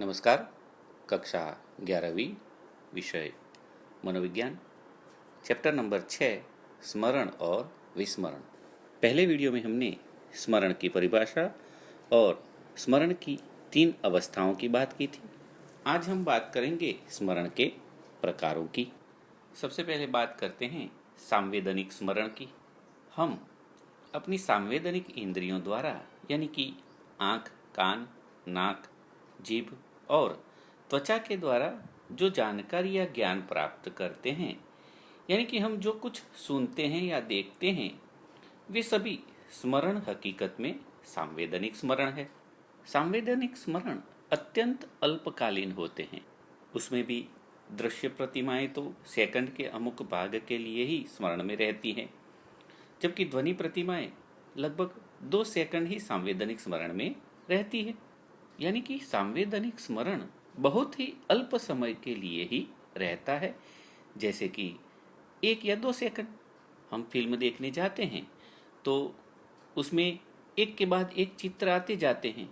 नमस्कार। कक्षा 11वीं, विषय मनोविज्ञान, चैप्टर नंबर 6, स्मरण और विस्मरण। पहले वीडियो में हमने स्मरण की परिभाषा और स्मरण की 3 अवस्थाओं की बात की थी। आज हम बात करेंगे स्मरण के प्रकारों की। सबसे पहले बात करते हैं सांवेदनिक स्मरण की। हम अपनी सांवेदनिक इंद्रियों द्वारा यानी कि आँख, कान, नाक, जीभ और त्वचा के द्वारा जो जानकारी या ज्ञान प्राप्त करते हैं, यानी कि हम जो कुछ सुनते हैं या देखते हैं, वे सभी स्मरण हकीकत में सांवेदनिक स्मरण है। सांवेदनिक स्मरण अत्यंत अल्पकालीन होते हैं। उसमें भी दृश्य प्रतिमाएं तो सेकंड के अमुक भाग के लिए ही स्मरण में रहती हैं, जबकि ध्वनि प्रतिमाएं लगभग 2 सेकंड ही सांवेदनिक स्मरण में रहती है। यानी कि सांवेदनिक स्मरण बहुत ही अल्प समय के लिए ही रहता है। जैसे कि 1 या 2 सेकंड हम फिल्म देखने जाते हैं तो उसमें एक के बाद एक चित्र आते जाते हैं,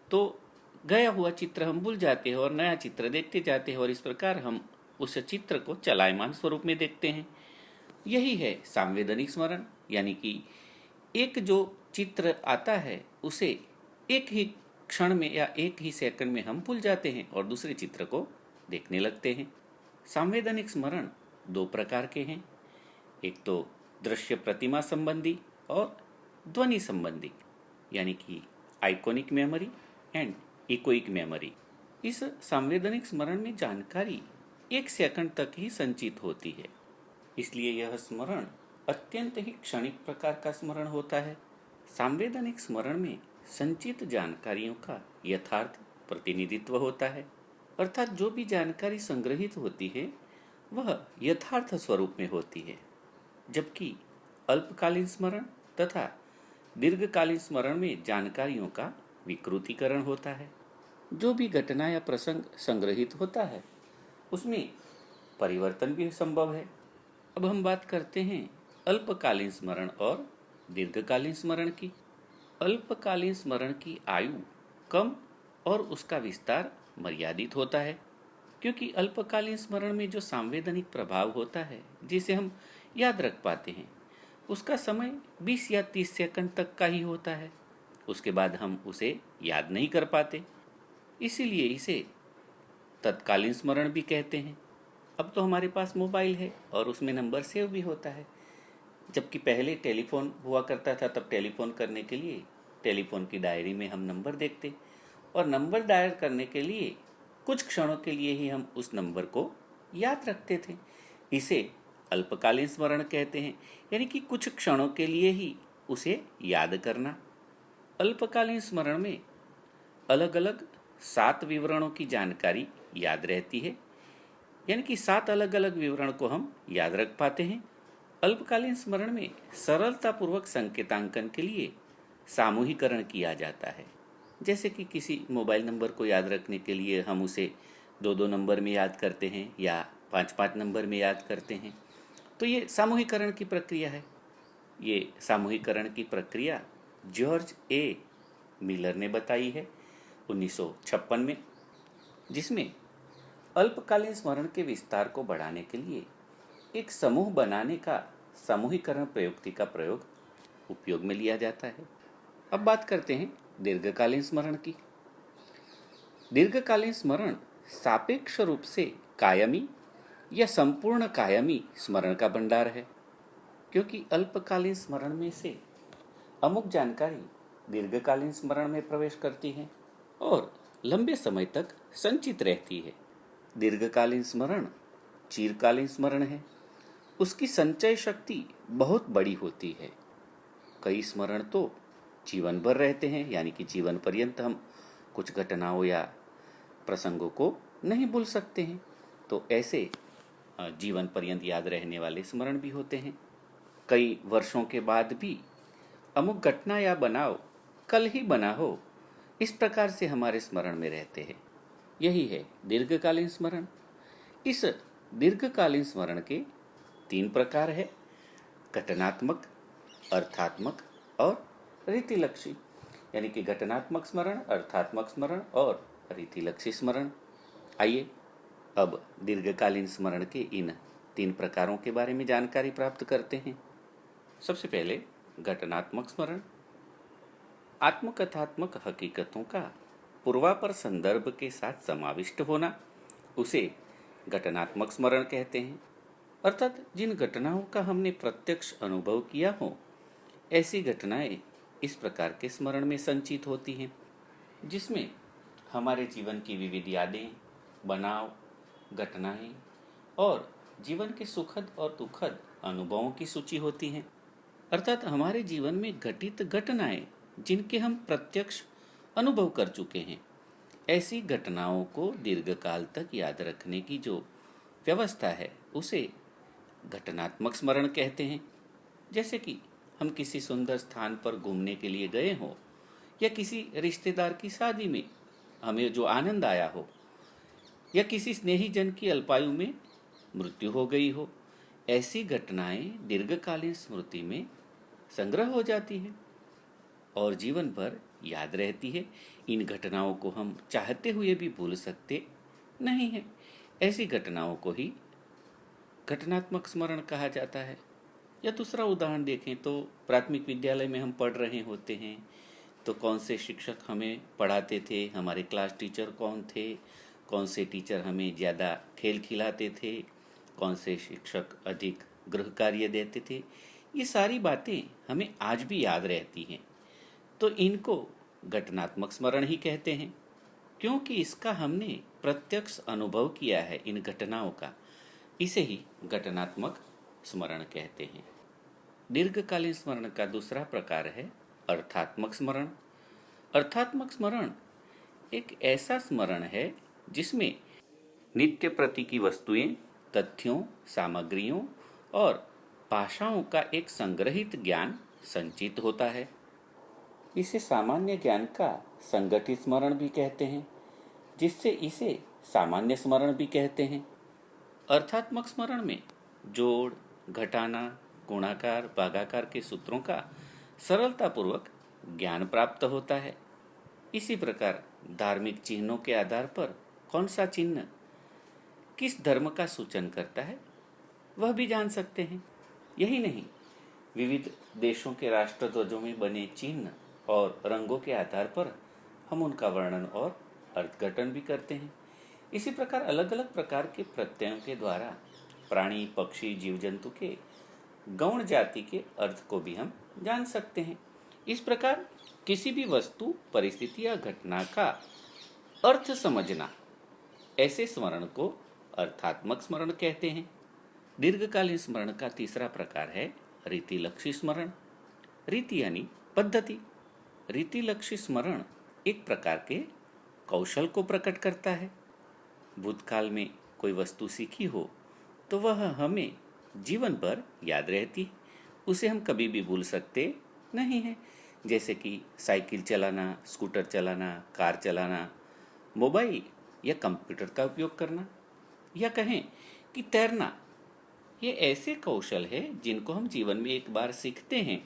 तो गया हुआ चित्र हम भूल जाते हैं और नया चित्र देखते जाते हैं और इस प्रकार हम उस चित्र को चलायमान स्वरूप में देखते हैं। यही है सांवेदनिक स्मरण, यानी कि एक जो चित्र आता है उसे एक ही क्षण में या एक ही सेकंड में हम भूल जाते हैं और दूसरे चित्र को देखने लगते हैं। सांवेदनिक स्मरण 2 प्रकार के हैं, एक तो दृश्य प्रतिमा संबंधी और ध्वनि संबंधी, यानी कि iconic memory and echoic memory. इस सांवेदनिक स्मरण में जानकारी 1 सेकंड तक ही संचित होती है, इसलिए यह स्मरण अत्यंत ही क्षणिक प्रकार का स्मरण होता है। सांवेदनिक स्मरण में संचित जानकारियों का यथार्थ प्रतिनिधित्व होता है, अर्थात जो भी जानकारी संग्रहित होती है वह यथार्थ स्वरूप में होती है, जबकि अल्पकालीन स्मरण तथा दीर्घकालीन स्मरण में जानकारियों का विकृतीकरण होता है। जो भी घटना या प्रसंग संग्रहित होता है उसमें परिवर्तन भी संभव है। अब हम बात करते हैं अल्पकालीन स्मरण और दीर्घकालीन स्मरण की। अल्पकालीन स्मरण की आयु कम और उसका विस्तार मर्यादित होता है, क्योंकि अल्पकालीन स्मरण में जो सांवेदनिक प्रभाव होता है जिसे हम याद रख पाते हैं उसका समय 20 या 30 सेकंड तक का ही होता है। उसके बाद हम उसे याद नहीं कर पाते, इसीलिए इसे तत्कालीन स्मरण भी कहते हैं। अब तो हमारे पास मोबाइल है और उसमें नंबर सेव भी होता है, जबकि पहले टेलीफोन हुआ करता था, तब टेलीफोन करने के लिए टेलीफोन की डायरी में हम नंबर देखते और नंबर डायल करने के लिए कुछ क्षणों के लिए ही हम उस नंबर को याद रखते थे। इसे अल्पकालीन स्मरण कहते हैं, यानी कि कुछ क्षणों के लिए ही उसे याद करना। अल्पकालीन स्मरण में अलग अलग 7 विवरणों की जानकारी याद रहती है, यानी कि 7 अलग अलग विवरण को हम याद रख पाते हैं। अल्पकालीन स्मरण में सरलतापूर्वक संकेतांकन के लिए सामूहिकरण किया जाता है। जैसे कि किसी मोबाइल नंबर को याद रखने के लिए हम उसे 2-2 नंबर में याद करते हैं या 5-5 नंबर में याद करते हैं, तो ये सामूहिकरण की प्रक्रिया है। ये सामूहिकरण की प्रक्रिया जॉर्ज ए मिलर ने बताई है 1956 में, जिसमें अल्पकालीन स्मरण के विस्तार को बढ़ाने के लिए एक समूह बनाने का सामूहिकरण प्रयुक्ति का प्रयोग उपयोग में लिया जाता है। अब बात करते हैं दीर्घकालीन स्मरण की। दीर्घकालीन स्मरण सापेक्ष रूप से कायमी या संपूर्ण कायमी स्मरण का भंडार है, क्योंकि अल्पकालीन स्मरण में से अमुक जानकारी दीर्घकालीन स्मरण में प्रवेश करती है और लंबे समय तक संचित रहती है। दीर्घकालीन स्मरण चिरकालीन स्मरण है, उसकी संचय शक्ति बहुत बड़ी होती है। कई स्मरण तो जीवन भर रहते हैं, यानी कि जीवन पर्यंत हम कुछ घटनाओं या प्रसंगों को नहीं भूल सकते हैं, तो ऐसे जीवन पर्यंत याद रहने वाले स्मरण भी होते हैं। कई वर्षों के बाद भी अमुक घटना या बनाव कल ही बना हो, इस प्रकार से हमारे स्मरण में रहते हैं। यही है दीर्घकालीन स्मरण। इस दीर्घकालीन स्मरण के 3 प्रकार है, घटनात्मक, अर्थात्मक और रीतिलक्षी, यानी कि घटनात्मक स्मरण, अर्थात्मक स्मरण और रीतिलक्षी स्मरण। आइए अब दीर्घकालीन स्मरण के इन 3 प्रकारों के बारे में जानकारी प्राप्त करते हैं। सबसे पहले घटनात्मक स्मरण। आत्मकथात्मक हकीकतों का पूर्वापर संदर्भ के साथ समाविष्ट होना उसे घटनात्मक स्मरण कहते हैं। अर्थात जिन घटनाओं का हमने प्रत्यक्ष अनुभव किया हो, ऐसी घटनाएं इस प्रकार के स्मरण में संचित होती हैं, जिसमें हमारे जीवन की विविध यादें, बनाव, घटनाएं और जीवन के सुखद और दुखद अनुभवों की सूची होती हैं। अर्थात हमारे जीवन में घटित घटनाएं जिनके हम प्रत्यक्ष अनुभव कर चुके हैं, ऐसी घटनाओं को दीर्घकाल तक याद रखने की जो व्यवस्था है उसे घटनात्मक स्मरण कहते हैं। जैसे कि हम किसी सुंदर स्थान पर घूमने के लिए गए हों या किसी रिश्तेदार की शादी में हमें जो आनंद आया हो या किसी स्नेही जन की अल्पायु में मृत्यु हो गई हो, ऐसी घटनाएं दीर्घकालीन स्मृति में संग्रह हो जाती हैं और जीवन भर याद रहती है। इन घटनाओं को हम चाहते हुए भी भूल सकते नहीं हैं। ऐसी घटनाओं को ही घटनात्मक स्मरण कहा जाता है। या दूसरा उदाहरण देखें तो प्राथमिक विद्यालय में हम पढ़ रहे होते हैं तो कौन से शिक्षक हमें पढ़ाते थे, हमारे क्लास टीचर कौन थे, कौन से टीचर हमें ज़्यादा खेल खिलाते थे, कौन से शिक्षक अधिक गृह कार्य देते थे, ये सारी बातें हमें आज भी याद रहती हैं। तो इनको घटनात्मक स्मरण ही कहते हैं, क्योंकि इसका हमने प्रत्यक्ष अनुभव किया है इन घटनाओं का। इसे ही घटनात्मक स्मरण कहते हैं। दीर्घकालीन स्मरण का दूसरा प्रकार है अर्थात्मक स्मरण। अर्थात्मक स्मरण एक ऐसा स्मरण है जिसमें नित्य प्रति की वस्तुएं, तथ्यों, सामग्रियों और भाषाओं का एक संग्रहित ज्ञान संचित होता है। इसे सामान्य ज्ञान का संगठित स्मरण भी कहते हैं, जिससे इसे सामान्य स्मरण भी कहते हैं। अर्थात्मक स्मरण में जोड़, घटाना, गुणाकार, भागाकार के सूत्रों का सरलतापूर्वक ज्ञान प्राप्त होता है। इसी प्रकार धार्मिक चिन्हों के आधार पर कौन सा चिन्ह किस धर्म का सूचन करता है वह भी जान सकते हैं। यही नहीं, विविध देशों के राष्ट्रध्वजों में बने चिन्ह और रंगों के आधार पर हम उनका वर्णन और अर्थघटन भी करते हैं। इसी प्रकार अलग अलग प्रकार के प्रत्ययों के द्वारा प्राणी, पक्षी, जीव जंतु के गौण जाति के अर्थ को भी हम जान सकते हैं। इस प्रकार किसी भी वस्तु, परिस्थिति या घटना का अर्थ समझना, ऐसे स्मरण को अर्थात्मक स्मरण कहते हैं। दीर्घकालीन स्मरण का तीसरा प्रकार है रीतिलक्षी स्मरण। रीति यानी पद्धति। रीतिलक्षी स्मरण एक प्रकार के कौशल को प्रकट करता है। भूतकाल में कोई वस्तु सीखी हो तो वह हमें जीवन भर याद रहती है, उसे हम कभी भी भूल सकते नहीं हैं। जैसे कि साइकिल चलाना, स्कूटर चलाना, कार चलाना, मोबाइल या कंप्यूटर का उपयोग करना, या कहें कि तैरना। ये ऐसे कौशल है जिनको हम जीवन में एक बार सीखते हैं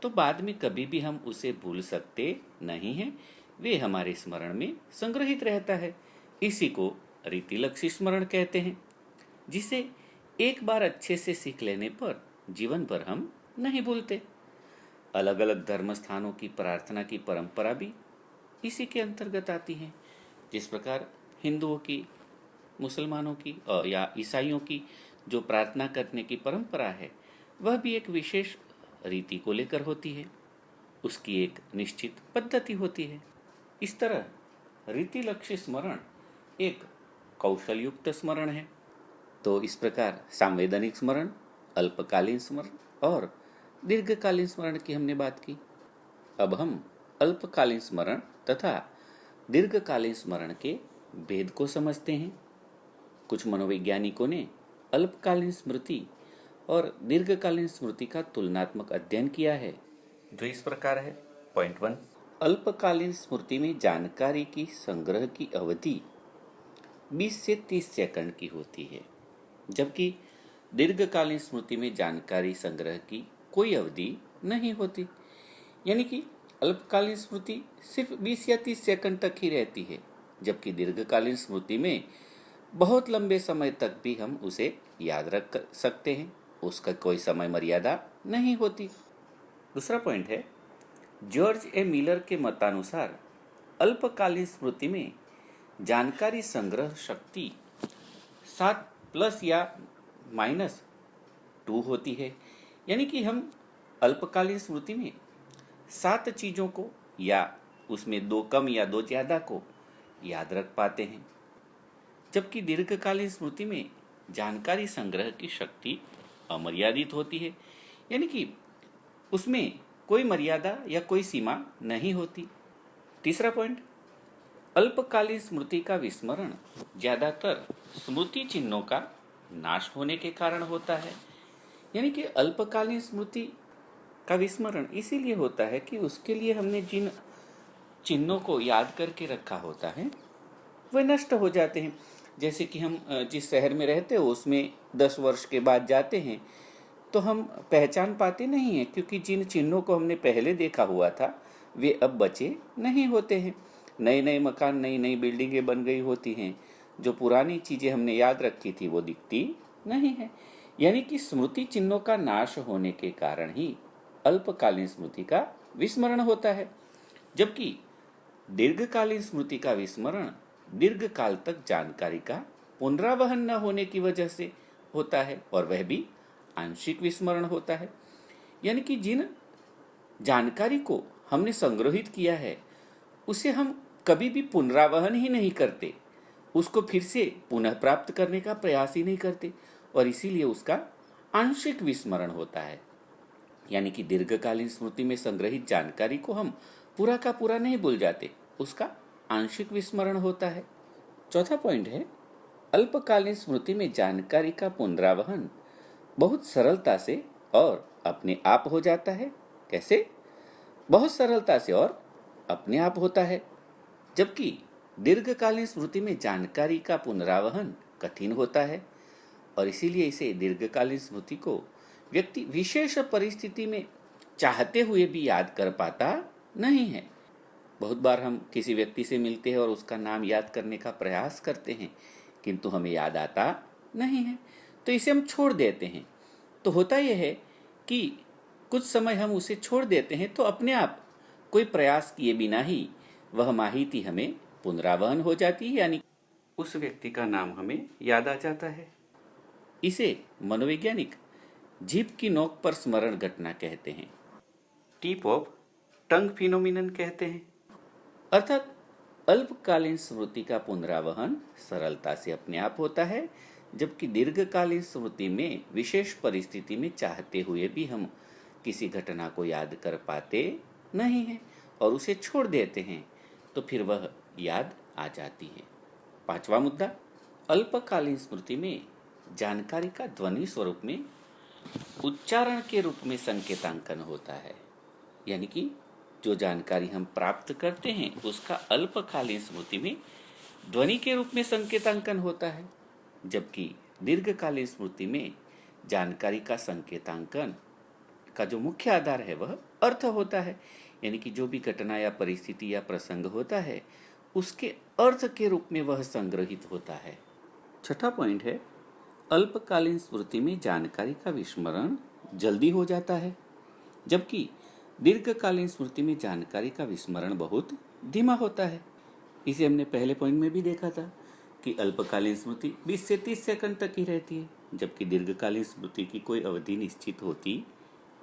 तो बाद में कभी भी हम उसे भूल सकते नहीं हैं। वे हमारे स्मरण में संग्रहित रहता है। इसी को रीतिलक्षी स्मरण कहते हैं, जिसे एक बार अच्छे से सीख लेने पर जीवन भर हम नहीं भूलते। अलग अलग धर्म स्थानों की प्रार्थना की परंपरा भी इसी के अंतर्गत आती है। जिस प्रकार हिंदुओं की, मुसलमानों की या ईसाइयों की जो प्रार्थना करने की परंपरा है, वह भी एक विशेष रीति को लेकर होती है। उसकी एक निश्चित पद्धति होती है। इस तरह रीतिलक्षी स्मरण एक कौशल युक्त स्मरण है। तो इस प्रकार संवैधानिक स्मरण, अल्पकालीन स्मरण और दीर्घकालीन स्मरण की हमने बात की। अब हम अल्पकालीन स्मरण तथा दीर्घकालीन स्मरण के भेद को समझते हैं। कुछ मनोवैज्ञानिकों ने अल्पकालीन स्मृति और दीर्घकालीन स्मृति का तुलनात्मक अध्ययन किया है, जो इस प्रकार है। पॉइंट 1, अल्पकालीन स्मृति में जानकारी की संग्रह की अवधि 20 से 30 सेकंड की होती है, जबकि दीर्घकालीन स्मृति में जानकारी संग्रह की कोई अवधि नहीं होती। यानी कि अल्पकालीन स्मृति सिर्फ 20 या 30 सेकंड तक ही रहती है, जबकि दीर्घकालीन स्मृति में बहुत लंबे समय तक भी हम उसे याद रख सकते हैं, उसका कोई समय मर्यादा नहीं होती। दूसरा पॉइंट है, जॉर्ज ए मिलर के मतानुसार अल्पकालीन स्मृति में जानकारी संग्रह शक्ति 7+ या -2 होती है। यानी कि हम अल्पकालीन स्मृति में 7 चीज़ों को या उसमें 2 कम या 2 ज़्यादा को याद रख पाते हैं, जबकि दीर्घकालीन स्मृति में जानकारी संग्रह की शक्ति अमर्यादित होती है। यानी कि उसमें कोई मर्यादा या कोई सीमा नहीं होती। तीसरा पॉइंट, अल्पकालीन स्मृति का विस्मरण ज्यादातर स्मृति चिन्हों का नाश होने के कारण होता है। यानी कि अल्पकालीन स्मृति का विस्मरण इसीलिए होता है कि उसके लिए हमने जिन चिन्हों को याद करके रखा होता है वे नष्ट हो जाते हैं। जैसे कि हम जिस शहर में रहते हो उसमें 10 वर्ष के बाद जाते हैं तो हम पहचान पाते नहीं हैं, क्योंकि जिन चिन्हों को हमने पहले देखा हुआ था वे अब बचे नहीं होते हैं। नए नए मकान, नई नई बिल्डिंगें बन गई होती हैं, जो पुरानी चीज़ें हमने याद रखी थी वो दिखती नहीं है। यानी कि स्मृति चिन्हों का नाश होने के कारण ही अल्पकालीन स्मृति का विस्मरण होता है, जबकि दीर्घकालीन स्मृति का विस्मरण दीर्घकाल तक जानकारी का पुनरावहन न होने की वजह से होता है, और वह भी आंशिक विस्मरण होता है। यानी कि जिन जानकारी को हमने संग्रहित किया है उसे हम कभी भी पुनरावहन ही नहीं करते, उसको फिर से पुनः प्राप्त करने का प्रयास ही नहीं करते, और इसीलिए उसका आंशिक विस्मरण होता है। यानी कि दीर्घकालीन स्मृति में संग्रहित जानकारी को हम पूरा का पूरा नहीं भूल जाते, उसका आंशिक विस्मरण होता है। चौथा पॉइंट है, अल्पकालीन स्मृति में जानकारी का पुनरावहन बहुत सरलता से और अपने आप हो जाता है। कैसे? बहुत सरलता से और अपने आप होता है, जबकि दीर्घकालीन स्मृति में जानकारी का पुनरावहन कठिन होता है, और इसीलिए इसे दीर्घकालीन स्मृति को व्यक्ति विशेष परिस्थिति में चाहते हुए भी याद कर पाता नहीं है। बहुत बार हम किसी व्यक्ति से मिलते हैं और उसका नाम याद करने का प्रयास करते हैं, किंतु हमें याद आता नहीं है, तो इसे हम छोड़ देते हैं। तो होता यह है कि कुछ समय हम उसे छोड़ देते हैं तो अपने आप कोई प्रयास किए बिना ही वह माहिती हमें पुनरावहन हो जाती है, यानी उस व्यक्ति का नाम हमें याद आ जाता है। इसे मनोवैज्ञानिक जीभ की नोक पर स्मरण घटना कहते हैं, टिप ऑफ टंग फिनोमिनन कहते हैं। अर्थात अल्पकालीन स्मृति का पुनरावहन सरलता से अपने आप होता है, जबकि दीर्घकालीन स्मृति में विशेष परिस्थिति में चाहते हुए भी हम किसी घटना को याद कर पाते नहीं हैं और उसे छोड़ देते हैं, तो फिर वह याद आ जाती है। पांचवा मुद्दा, अल्पकालीन स्मृति में जानकारी का ध्वनि स्वरूप में उच्चारण के रूप में संकेतांकन होता है। यानी कि जो जानकारी हम प्राप्त करते हैं उसका अल्पकालीन स्मृति में ध्वनि के रूप में संकेतांकन होता है, जबकि दीर्घकालीन स्मृति में जानकारी का संकेतांकन का जो मुख्य आधार है वह अर्थ होता है। यानी कि जो भी घटना या परिस्थिति या प्रसंग होता है उसके अर्थ के रूप में वह संग्रहित होता है। छठा पॉइंट है, अल्पकालीन स्मृति में जानकारी का विस्मरण जल्दी हो जाता है, जबकि दीर्घकालीन स्मृति में जानकारी का विस्मरण बहुत धीमा होता है। इसे हमने पहले पॉइंट में भी देखा था कि अल्पकालीन स्मृति 20 से 30 सेकंड तक ही रहती है, जबकि दीर्घकालीन स्मृति की कोई अवधि निश्चित होती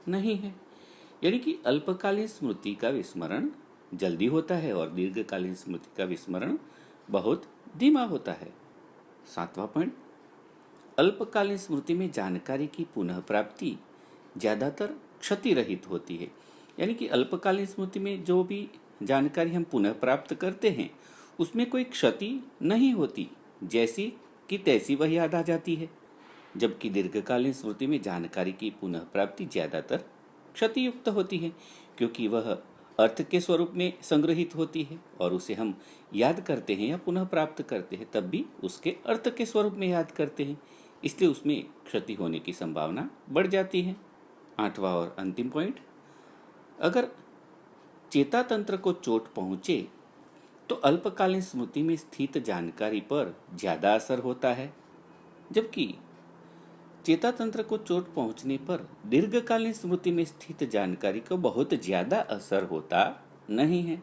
नहीं है। यानी कि अल्पकालीन स्मृति का विस्मरण जल्दी होता है और दीर्घकालीन स्मृति का विस्मरण बहुत धीमा होता है। सातवां पॉइंट, अल्पकालीन स्मृति में जानकारी की पुनः प्राप्ति ज्यादातर क्षति रहित होती है। यानी कि अल्पकालीन स्मृति में जो भी जानकारी हम पुनः प्राप्त करते हैं उसमें कोई क्षति नहीं होती, जैसी कि तैसी वह याद आ जाती है, जबकि दीर्घकालीन स्मृति में जानकारी की पुनः प्राप्ति ज्यादातर क्षतियुक्त होती है, क्योंकि वह अर्थ के स्वरूप में संग्रहित होती है और उसे हम याद करते हैं या पुनः प्राप्त करते हैं तब भी उसके अर्थ के स्वरूप में याद करते हैं, इसलिए उसमें क्षति होने की संभावना बढ़ जाती है। आठवां और अंतिम पॉइंट, अगर चेता तंत्र को चोट पहुंचे तो अल्पकालीन स्मृति में स्थित जानकारी पर ज्यादा असर होता है, जबकि चेता तंत्र को चोट पहुंचने पर दीर्घकालीन स्मृति में स्थित जानकारी को बहुत ज्यादा असर होता नहीं है।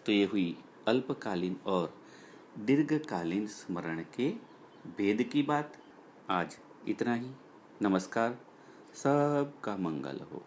तो ये हुई अल्पकालीन और दीर्घकालीन स्मरण के भेद की बात। आज इतना ही। नमस्कार। सबका मंगल हो।